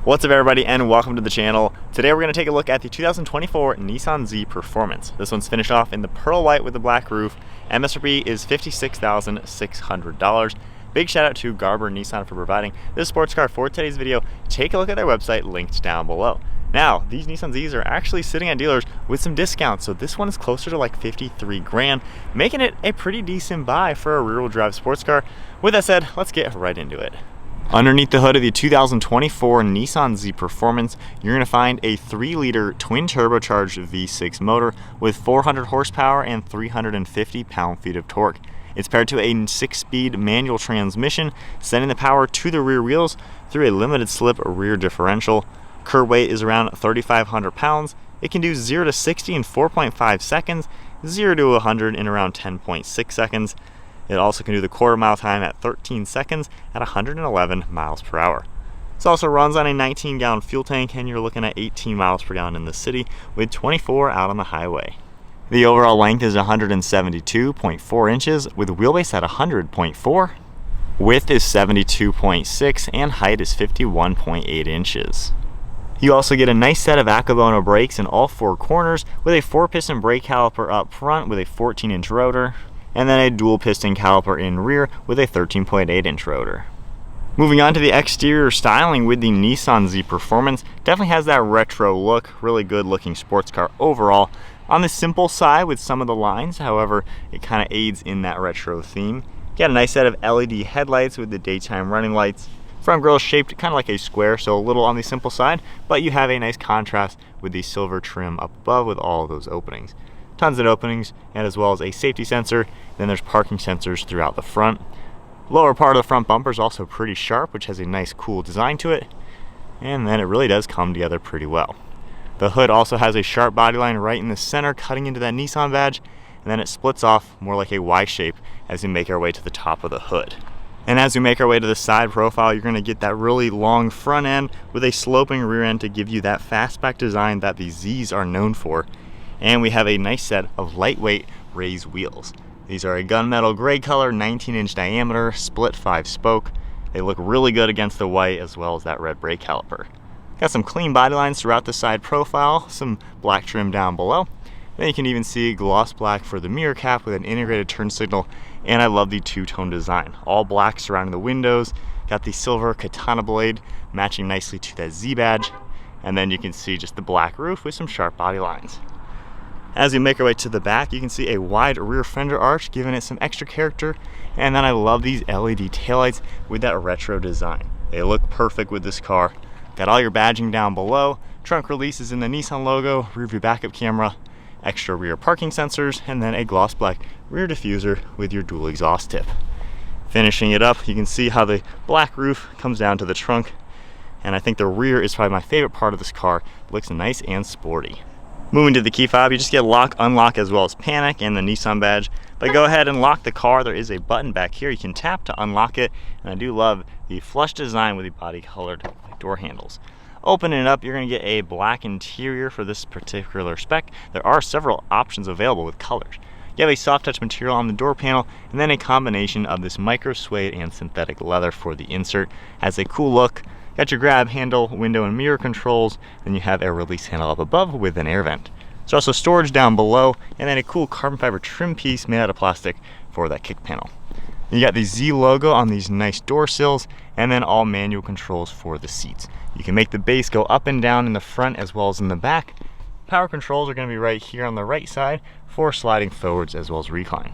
What's up everybody and welcome to the channel. Today we're going to take a look at the 2024 Nissan Z Performance. This one's finished off in the pearl white with the black roof. MSRP is $56,600. Big shout out to Garber Nissan for providing this sports car for today's video. Take a look at their website linked down below. Now, these Nissan Zs are actually sitting at dealers with some discounts, so this one is closer to like 53 grand, making it a pretty decent buy for a rear-wheel drive sports car. With that said, let's get right into it. Underneath the hood of the 2024 Nissan Z Performance, you're going to find a 3-liter twin turbocharged V6 motor with 400 horsepower and 350 pound-feet of torque. It's paired to a 6-speed manual transmission, sending the power to the rear wheels through a limited slip rear differential. Curb weight is around 3,500 pounds. It can do 0 to 60 in 4.5 seconds, 0 to 100 in around 10.6 seconds. It also can do the quarter-mile time at 13 seconds at 111 miles per hour. This also runs on a 19-gallon fuel tank, and you're looking at 18 miles per gallon in the city with 24 out on the highway. The overall length is 172.4 inches with wheelbase at 100.4. Width is 72.6 and height is 51.8 inches. You also get a nice set of Akabono brakes in all 4 corners with a 4-piston brake caliper up front with a 14-inch rotor, and then a dual piston caliper in rear with a 13.8-inch rotor. Moving on to the exterior styling with the Nissan Z Performance, definitely has that retro look, really good looking sports car overall. On the simple side with some of the lines, however, it kind of aids in that retro theme. Got a nice set of LED headlights with the daytime running lights. Front grille is shaped kind of like a square, so a little on the simple side, but you have a nice contrast with the silver trim up above with all of those openings. Tons of openings, and as well as a safety sensor. Then there's parking sensors throughout the front. Lower part of the front bumper is also pretty sharp, which has a nice cool design to it. And then it really does come together pretty well. The hood also has a sharp body line right in the center, cutting into that Nissan badge, and then it splits off more like a Y shape as we make our way to the top of the hood. And as we make our way to the side profile, you're going to get that really long front end with a sloping rear end to give you that fastback design that the Zs are known for. And we have a nice set of lightweight raised wheels. These are a gunmetal gray color, 19-inch diameter, split 5-spoke. They look really good against the white as well as that red brake caliper. Got some clean body lines throughout the side profile, some black trim down below. Then you can even see gloss black for the mirror cap with an integrated turn signal, and I love the two-tone design. All black surrounding the windows, got the silver katana blade matching nicely to that Z badge, and then you can see just the black roof with some sharp body lines. As we make our way to the back, you can see a wide rear fender arch, giving it some extra character. And then I love these LED taillights with that retro design. They look perfect with this car. Got all your badging down below, trunk releases in the Nissan logo, rear view backup camera, extra rear parking sensors, and then a gloss black rear diffuser with your dual exhaust tip. Finishing it up, you can see how the black roof comes down to the trunk. And I think the rear is probably my favorite part of this car. It looks nice and sporty. Moving to the key fob, you just get lock, unlock, as well as panic and the Nissan badge. But go ahead and lock the car. There is a button back here you can tap to unlock it. And I do love the flush design with the body colored door handles. Opening it up, you're going to get a black interior for this particular spec. There are several options available with colors. You have a soft touch material on the door panel, and then a combination of this micro suede and synthetic leather for the insert. Has a cool look. Got your grab handle, window and mirror controls, then you have a release handle up above with an air vent. There's also storage down below, and then a cool carbon fiber trim piece made out of plastic for that kick panel. You got the Z logo on these nice door sills, and then all manual controls for the seats. You can make the base go up and down in the front as well as in the back. Power controls are going to be right here on the right side for sliding forwards as well as recline.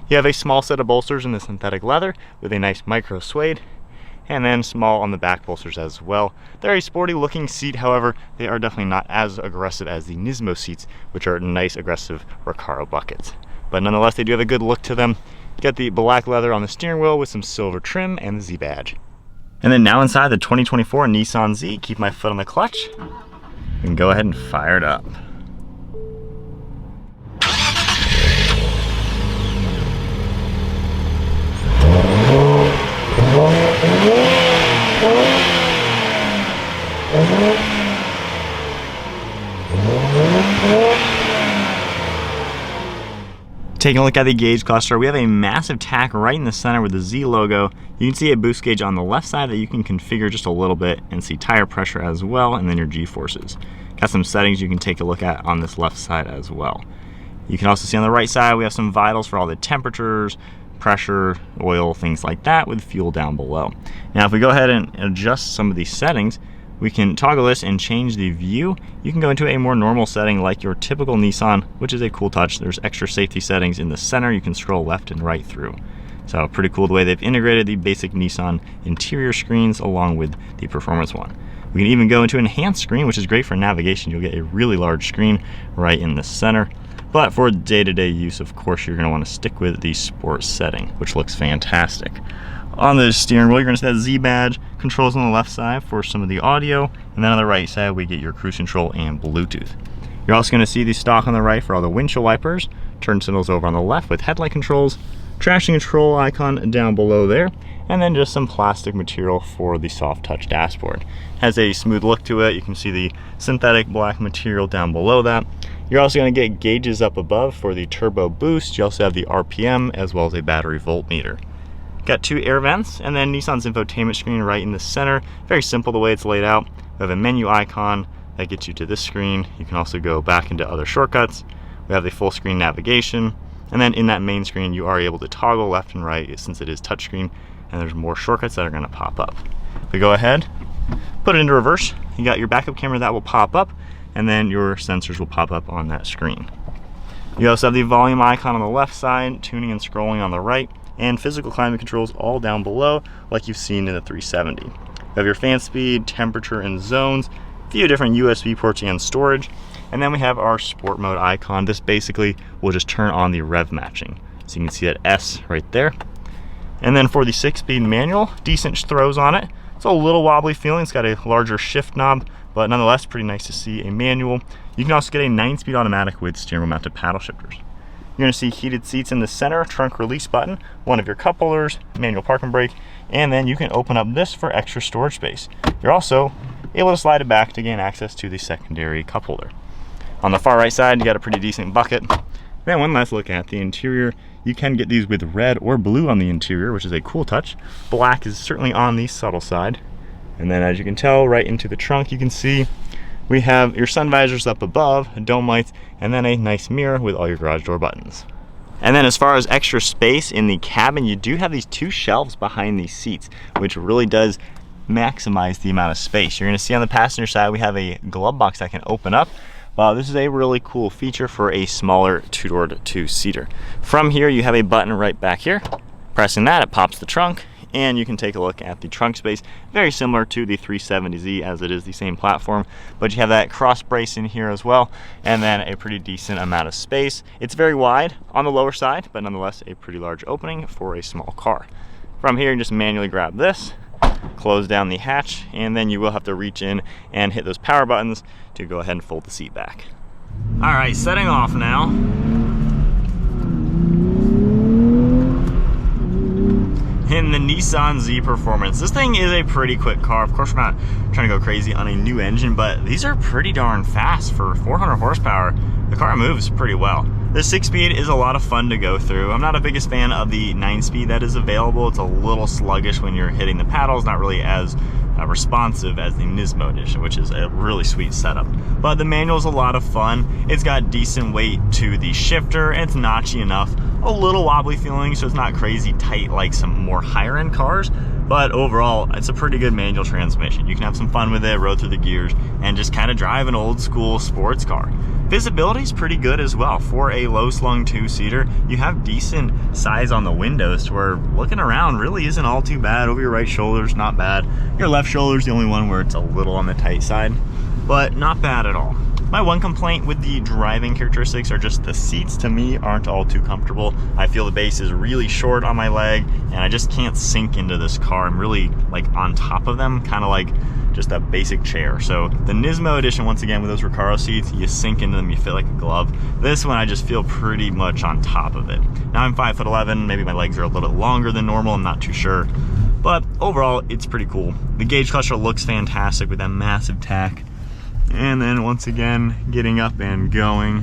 You have a small set of bolsters in the synthetic leather with a nice micro suede, and then small on the back bolsters as well. They're a sporty looking seat, however, they are definitely not as aggressive as the Nismo seats, which are nice aggressive Recaro buckets. But nonetheless, they do have a good look to them. You got the black leather on the steering wheel with some silver trim and the Z badge. And then now inside the 2024 Nissan Z, keep my foot on the clutch and go ahead and fire it up. Taking a look at the gauge cluster, we have a massive tack right in the center with the Z logo. You can see a boost gauge on the left side that you can configure just a little bit and see tire pressure as well, and then your G-forces. Got some settings you can take a look at on this left side as well. You can also see on the right side we have some vitals for all the temperatures, pressure, oil, things like that, with fuel down below. Now if we go ahead and adjust some of these settings, we can toggle this and change the view. You can go into a more normal setting like your typical Nissan, which is a cool touch. There's extra safety settings in the center. You can scroll left and right through. So pretty cool the way they've integrated the basic Nissan interior screens along with the performance one. We can even go into enhanced screen, which is great for navigation. You'll get a really large screen right in the center. But for day-to-day use, of course, you're going to want to stick with the sport setting, which looks fantastic. On the steering wheel, you're going to see that Z badge, controls on the left side for some of the audio, and then on the right side we get your cruise control and Bluetooth. You're also going to see the stock on the right for all the windshield wipers, turn signals over on the left with headlight controls, traction control icon down below there, and then just some plastic material for the soft touch dashboard. Has a smooth look to it. You can see the synthetic black material down below that. You're also going to get gauges up above for the turbo boost. You also have the RPM as well as a battery voltmeter. Got 2 air vents, and then Nissan's infotainment screen right in the center. Very simple the way it's laid out. We have a menu icon that gets you to this screen. You can also go back into other shortcuts. We have the full screen navigation, and then in that main screen you are able to toggle left and right since it is touchscreen, and there's more shortcuts that are going to pop up. If we go ahead, put it into reverse, you got your backup camera that will pop up, and then your sensors will pop up on that screen. You also have the volume icon on the left side, tuning and scrolling on the right, and physical climate controls all down below like you've seen in the 370. You have your fan speed, temperature, and zones, a few different USB ports and storage, and then we have our sport mode icon. This basically will just turn on the rev matching. So you can see that S right there. And then for the 6-speed manual, decent throws on it. It's a little wobbly feeling. It's got a larger shift knob, but nonetheless pretty nice to see a manual. You can also get a 9-speed automatic with steering wheel mounted paddle shifters. You're going to see heated seats in the center, trunk release button, one of your cup holders, manual parking brake, and then you can open up this for extra storage space. You're also able to slide it back to gain access to the secondary cup holder. On the far right side, you got a pretty decent bucket. Then one last look at the interior. You can get these with red or blue on the interior, which is a cool touch. Black is certainly on the subtle side. And then as you can tell, right into the trunk, you can see we have your sun visors up above, dome lights, and then a nice mirror with all your garage door buttons. And then as far as extra space in the cabin, you do have these 2 shelves behind these seats, which really does maximize the amount of space. You're going to see on the passenger side, we have a glove box that can open up. This is a really cool feature for a smaller 2-door 2-seater. From here, you have a button right back here. Pressing that, it pops the trunk, and you can take a look at the trunk space. Very similar to the 370Z as it is the same platform, but you have that cross brace in here as well, and then a pretty decent amount of space. It's very wide on the lower side, but nonetheless a pretty large opening for a small car. From here, you just manually grab this, close down the hatch, and then you will have to reach in and hit those power buttons to go ahead and fold the seat back. All right, setting off now. In the Nissan Z Performance. This thing is a pretty quick car. Of course, we're not trying to go crazy on a new engine, but these are pretty darn fast for 400 horsepower. The car moves pretty well. The 6-speed is a lot of fun to go through. I'm not a biggest fan of the 9-speed that is available. It's a little sluggish when you're hitting the paddles, not really as responsive as the Nismo edition, which is a really sweet setup. But the manual is a lot of fun. It's got decent weight to the shifter, and it's notchy enough. A little wobbly feeling, so it's not crazy tight like some more higher end cars, but overall it's a pretty good manual transmission. You can have some fun with it, roll through the gears, and just kind of drive an old school sports car. Visibility is pretty good as well. For a low slung 2-seater, you have decent size on the windows to where looking around really isn't all too bad. Over your right shoulder's not bad. Your left shoulder's the only one where it's a little on the tight side, but not bad at all. My one complaint with the driving characteristics are just the seats, to me, aren't all too comfortable. I feel the base is really short on my leg, and I just can't sink into this car. I'm really like on top of them, kind of like just a basic chair. So the Nismo edition, once again, with those Recaro seats, you sink into them, you feel like a glove. This one, I just feel pretty much on top of it. Now I'm 5'11", maybe my legs are a little bit longer than normal, I'm not too sure. But overall, it's pretty cool. The gauge cluster looks fantastic with that massive tack. And then once again, getting up and going.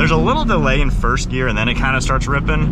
There's a little delay in first gear and then it kind of starts ripping.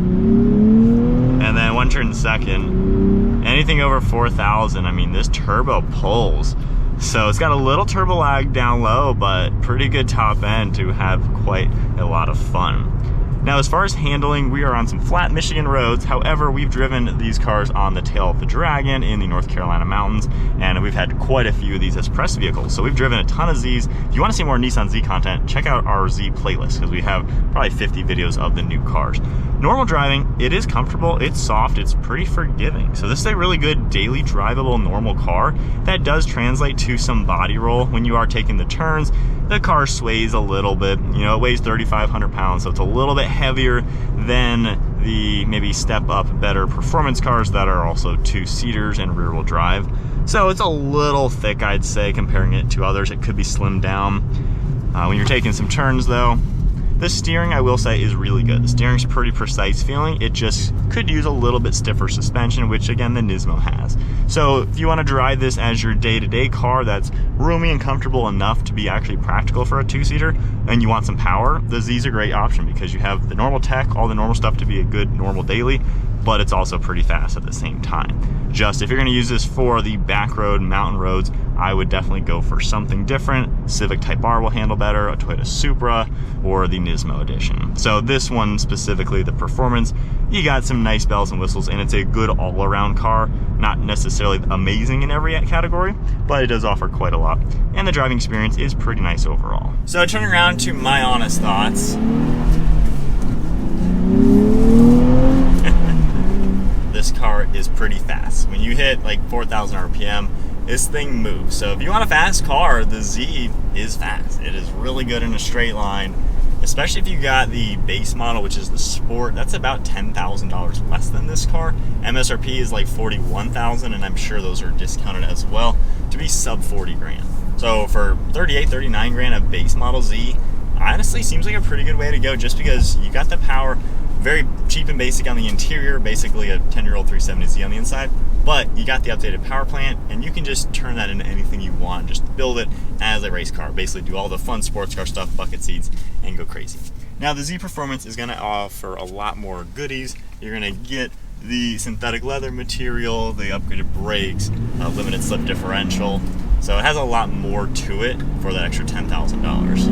And then one turn in second, anything over 4,000, I mean, this turbo pulls. So it's got a little turbo lag down low, but pretty good top end to have quite a lot of fun. Now, as far as handling, we are on some flat Michigan roads. However, we've driven these cars on the tail of the Dragon in the North Carolina mountains, and we've had quite a few of these as press vehicles. So we've driven a ton of Zs. If you want to see more Nissan Z content, check out our Z playlist, because we have probably 50 videos of the new cars. Normal driving, it is comfortable, it's soft, it's pretty forgiving. So this is a really good daily drivable normal car that does translate to some body roll. When you are taking the turns, the car sways a little bit. You know, it weighs 3,500 pounds, so it's a little bit heavier than the maybe step up better performance cars that are also 2-seaters and rear wheel drive. So it's a little thick, I'd say, comparing it to others. It could be slimmed down. When you're taking some turns though, the steering, I will say, is really good. The steering's pretty precise feeling. It just could use a little bit stiffer suspension, which again, the Nismo has. So if you want to drive this as your day-to-day car that's roomy and comfortable enough to be actually practical for a 2-seater, and you want some power, the Z's a great option because you have the normal tech, all the normal stuff to be a good normal daily, but it's also pretty fast at the same time. Just if you're gonna use this for the back road, mountain roads, I would definitely go for something different. Civic Type R will handle better, a Toyota Supra, or the Nismo edition. So this one specifically, the performance, you got some nice bells and whistles, and it's a good all-around car. Not necessarily amazing in every category, but it does offer quite a lot. And the driving experience is pretty nice overall. So turning around to my honest thoughts. This car is pretty fast. When you hit like 4,000 RPM, this thing moves. So if you want a fast car, the Z is fast. It is really good in a straight line, especially if you got the base model, which is the Sport. That's about $10,000 less than this car. MSRP is like 41,000, and I'm sure those are discounted as well to be sub 40 grand. So for 38, 39 grand of base model Z, honestly seems like a pretty good way to go, just because you got the power, very cheap and basic on the interior, basically a 10-year-old 370Z on the inside, but you got the updated power plant, and you can just turn that into anything you want. Just build it as a race car. Basically do all the fun sports car stuff, bucket seats, and go crazy. Now the Z Performance is gonna offer a lot more goodies. You're gonna get the synthetic leather material, the upgraded brakes, limited slip differential. So it has a lot more to it for that extra $10,000.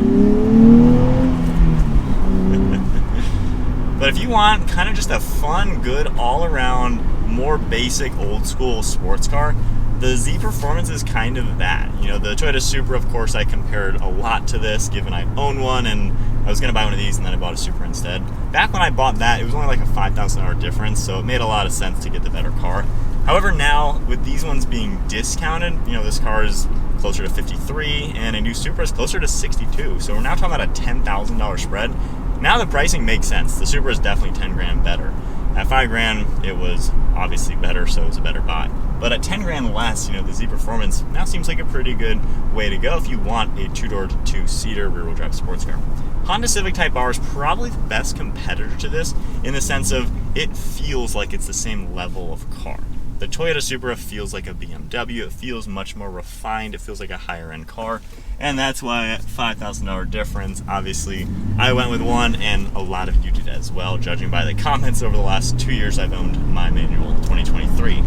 But if you want kind of just a fun, good, all-around, more basic, old-school sports car, the Z Performance is kind of that. You know, the Toyota Supra, of course, I compared a lot to this, given I own one, and I was going to buy one of these, and then I bought a Supra instead. Back when I bought that, it was only like a $5,000 difference, so it made a lot of sense to get the better car. However, now, with these ones being discounted, you know, this car is closer to 53, and a new Supra is closer to 62. So we're now talking about a $10,000 spread. Now the pricing makes sense. The Supra is definitely 10 grand better. At 5 grand, it was obviously better, so it was a better buy. But at 10 grand less, you know, the Z Performance now seems like a pretty good way to go if you want a 2-door, 2-seater rear-wheel drive sports car. Honda Civic Type R is probably the best competitor to this in the sense of it feels like it's the same level of car. The Toyota Supra feels like a BMW. It feels much more refined. It feels like a higher end car. And that's why at $5,000 difference, obviously, I went with one, and a lot of you did as well, judging by the comments over the last 2 years I've owned my manual 2023.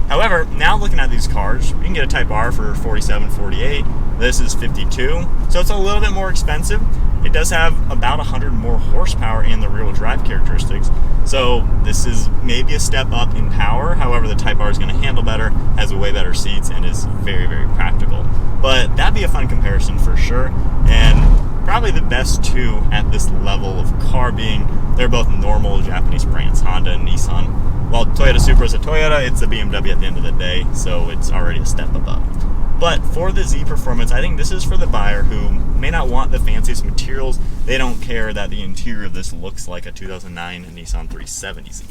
However, now looking at these cars, you can get a Type R for $47, $48. This is $52, so it's a little bit more expensive. It does have about 100 more horsepower in the rear-wheel drive characteristics, so this is maybe a step up in power. However, the Type R is going to handle better, has way better seats, and is very, very practical. But that'd be a fun comparison for sure, and probably the best two at this level of car being, they're both normal Japanese brands, Honda and Nissan. While Toyota Supra is a Toyota, it's a BMW at the end of the day, so it's already a step above. But for the Z Performance, I think this is for the buyer who may not want the fanciest materials. They don't care that the interior of this looks like a 2009 Nissan 370Z.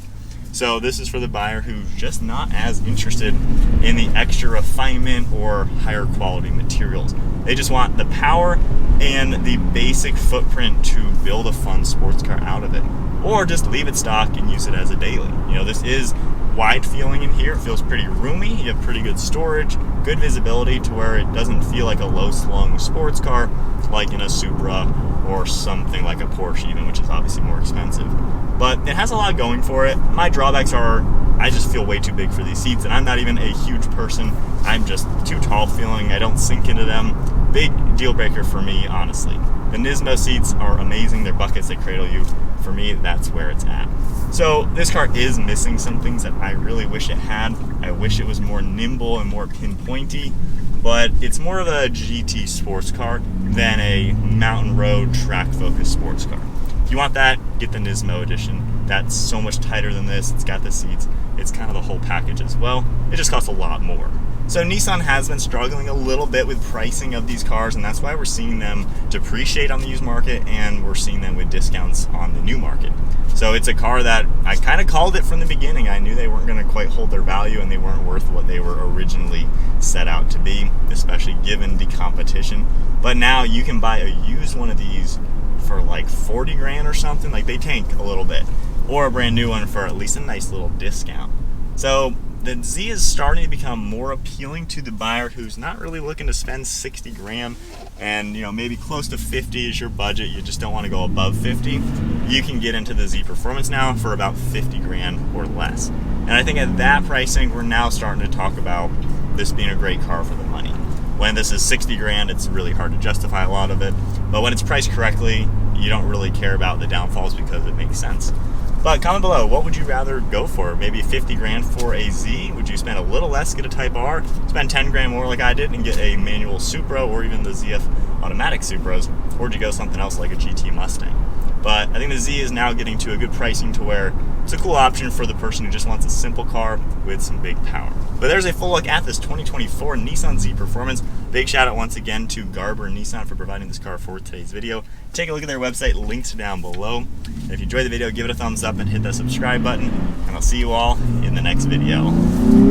So this is for the buyer who's just not as interested in the extra refinement or higher quality materials. They just want the power and the basic footprint to build a fun sports car out of it. Or just leave it stock and use it as a daily. You know, this is wide feeling in here. It feels pretty roomy. You have pretty good storage, good visibility to where it doesn't feel like a low-slung sports car like in a Supra or something like a Porsche even, which is obviously more expensive. But it has a lot going for it. My drawbacks are I just feel way too big for these seats, and I'm not even a huge person. I'm just too tall feeling. I don't sink into them. Big deal breaker for me, honestly. The Nismo seats are amazing. They're buckets, they cradle you. For me, that's where it's at. So this car is missing some things that I really wish it had. I wish it was more nimble and more pinpointy, but it's more of a GT sports car than a mountain road track-focused sports car. If you want that, get the Nismo edition. That's so much tighter than this. It's got the seats. It's kind of the whole package as well. It just costs a lot more. So Nissan has been struggling a little bit with pricing of these cars, and that's why we're seeing them depreciate on the used market, and we're seeing them with discounts on the new market. So it's a car that I kind of called it from the beginning. I knew they weren't going to quite hold their value, and they weren't worth what they were originally set out to be, especially given the competition. But now you can buy a used one of these for like 40 grand or something. Like, they tank a little bit, or a brand new one for at least a nice little discount. So the Z is starting to become more appealing to the buyer who's not really looking to spend 60 grand and, you know, maybe close to 50 is your budget. You just don't want to go above 50. You can get into the Z Performance now for about 50 grand or less. And I think at that pricing, we're now starting to talk about this being a great car for the money. When this is 60 grand, it's really hard to justify a lot of it. But when it's priced correctly, you don't really care about the downfalls because it makes sense. But comment below, what would you rather go for? Maybe 50 grand for a Z? Would you spend a little less, get a Type R, spend 10 grand more like I did and get a manual Supra or even the ZF automatic Supras? Or would you go something else like a GT Mustang? But I think the Z is now getting to a good pricing to where it's a cool option for the person who just wants a simple car with some big power. But there's a full look at this 2024 Nissan Z Performance. Big shout out once again to Garber Nissan for providing this car for today's video. Take a look at their website, linked down below. And if you enjoyed the video, give it a thumbs up and hit that subscribe button. And I'll see you all in the next video.